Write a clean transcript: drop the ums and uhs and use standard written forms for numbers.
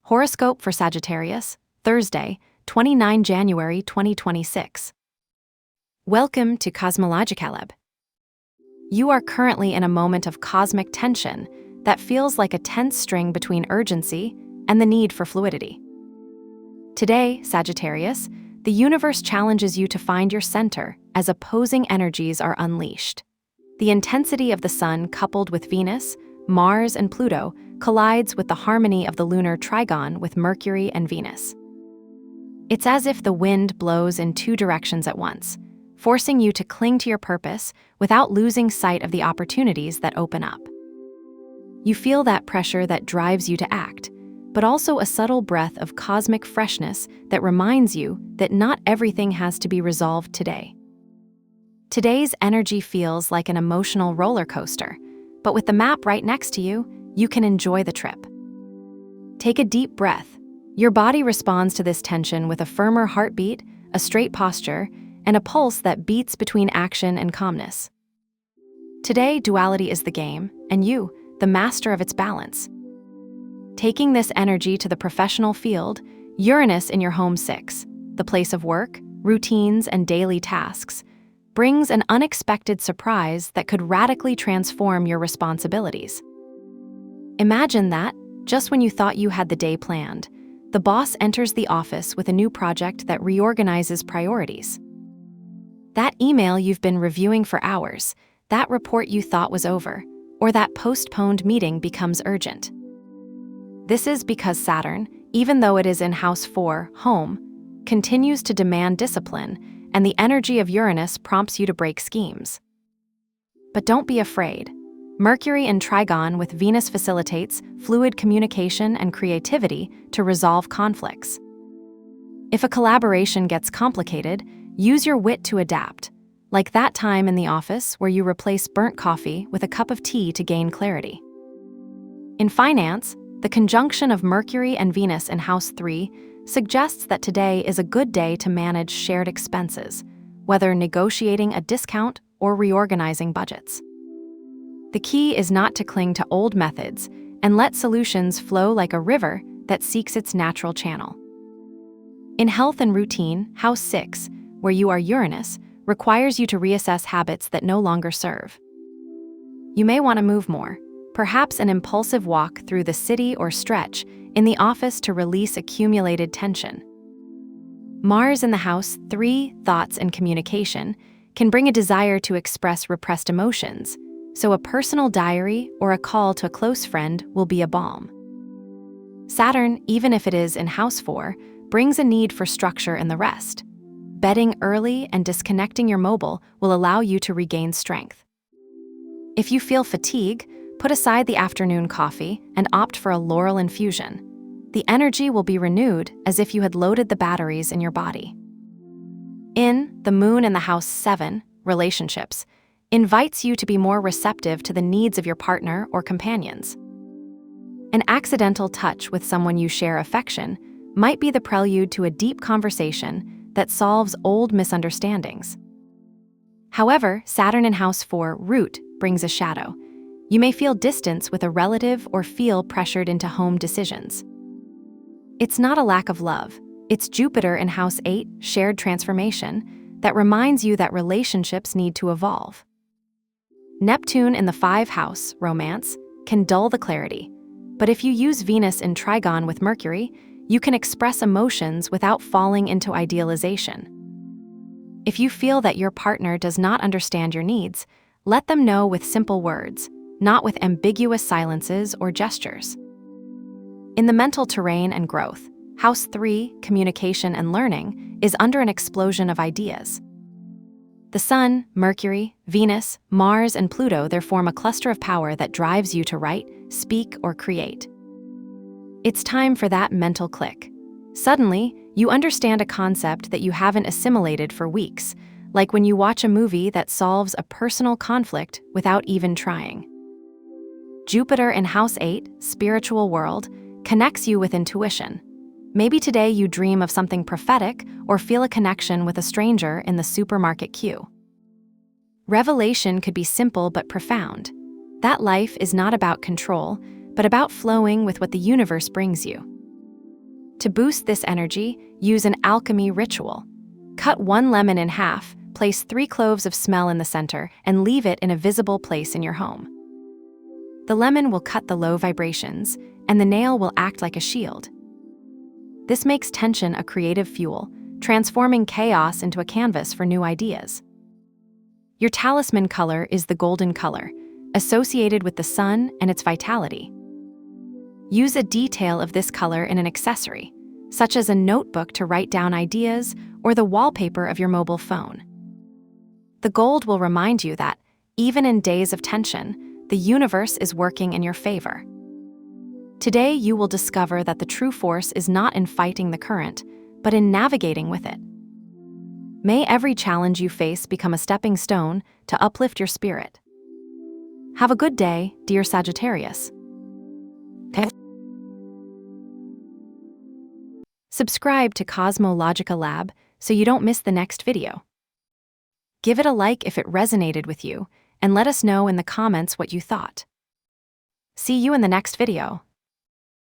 Horoscope for Sagittarius, Thursday, 29 January 2026. Welcome to Cosmologicaleb. You are currently in a moment of cosmic tension that feels like a tense string between urgency and the need for fluidity. Today, Sagittarius, the universe challenges you to find your center as opposing energies are unleashed. The intensity of the Sun coupled with Venus, Mars, and Pluto collides with the harmony of the lunar trigon with Mercury and Venus. It's as if the wind blows in two directions at once, forcing you to cling to your purpose without losing sight of the opportunities that open up. You feel that pressure that drives you to act, but also a subtle breath of cosmic freshness that reminds you that not everything has to be resolved today. Today's energy feels like an emotional roller coaster, but with the map right next to you, you can enjoy the trip. Take a deep breath. Your body responds to this tension with a firmer heartbeat, a straight posture, and a pulse that beats between action and calmness. Today, duality is the game, and you, the master of its balance. Taking this energy to the professional field, Uranus in your home 6, the place of work, routines, and daily tasks, brings an unexpected surprise that could radically transform your responsibilities. Imagine that, just when you thought you had the day planned, the boss enters the office with a new project that reorganizes priorities. That email you've been reviewing for hours, that report you thought was over, or that postponed meeting becomes urgent. This is because Saturn, even though it is in House 4, home, continues to demand discipline, and the energy of Uranus prompts you to break schemes. But don't be afraid. Mercury in trigon with Venus facilitates fluid communication and creativity to resolve conflicts. If a collaboration gets complicated, use your wit to adapt, like that time in the office where you replace burnt coffee with a cup of tea to gain clarity. In finance, the conjunction of Mercury and Venus in House 3 suggests that today is a good day to manage shared expenses, whether negotiating a discount or reorganizing budgets. The key is not to cling to old methods and let solutions flow like a river that seeks its natural channel. In health and routine, House 6, where you are Uranus, requires you to reassess habits that no longer serve. You may want to move more, perhaps an impulsive walk through the city or stretch in the office to release accumulated tension. Mars in the House 3, thoughts and communication, can bring a desire to express repressed emotions, so a personal diary or a call to a close friend will be a balm. Saturn, even if it is in House 4, brings a need for structure in the rest. Bedding early and disconnecting your mobile will allow you to regain strength. If you feel fatigue, put aside the afternoon coffee and opt for a laurel infusion. The energy will be renewed as if you had loaded the batteries in your body. The Moon in the House 7, relationships, invites you to be more receptive to the needs of your partner or companions. An accidental touch with someone you share affection might be the prelude to a deep conversation that solves old misunderstandings. However, Saturn in House 4, root, brings a shadow. You may feel distance with a relative or feel pressured into home decisions. It's not a lack of love. It's Jupiter in House 8, shared transformation, that reminds you that relationships need to evolve. Neptune in the 5 house, romance, can dull the clarity. But if you use Venus in trigon with Mercury, you can express emotions without falling into idealization. If you feel that your partner does not understand your needs, let them know with simple words, not with ambiguous silences or gestures. In the mental terrain and growth, House 3, communication and learning, is under an explosion of ideas. The Sun, Mercury, Venus, Mars, and Pluto there form a cluster of power that drives you to write, speak, or create. It's time for that mental click. Suddenly, you understand a concept that you haven't assimilated for weeks, like when you watch a movie that solves a personal conflict without even trying. Jupiter in House 8, spiritual world, connects you with intuition. Maybe today you dream of something prophetic or feel a connection with a stranger in the supermarket queue. Revelation could be simple but profound. That life is not about control, but about flowing with what the universe brings you. To boost this energy, use an alchemy ritual. Cut 1 lemon in half, place 3 cloves of smell in the center, and leave it in a visible place in your home. The lemon will cut the low vibrations, and the nail will act like a shield. This makes tension a creative fuel, transforming chaos into a canvas for new ideas. Your talisman color is the golden color, associated with the sun and its vitality. Use a detail of this color in an accessory, such as a notebook to write down ideas or the wallpaper of your mobile phone. The gold will remind you that, even in days of tension, the universe is working in your favor. Today, you will discover that the true force is not in fighting the current, but in navigating with it. May every challenge you face become a stepping stone to uplift your spirit. Have a good day, dear Sagittarius. Subscribe to Cosmological Lab so you don't miss the next video. Give it a like if it resonated with you, and let us know in the comments what you thought. See you in the next video.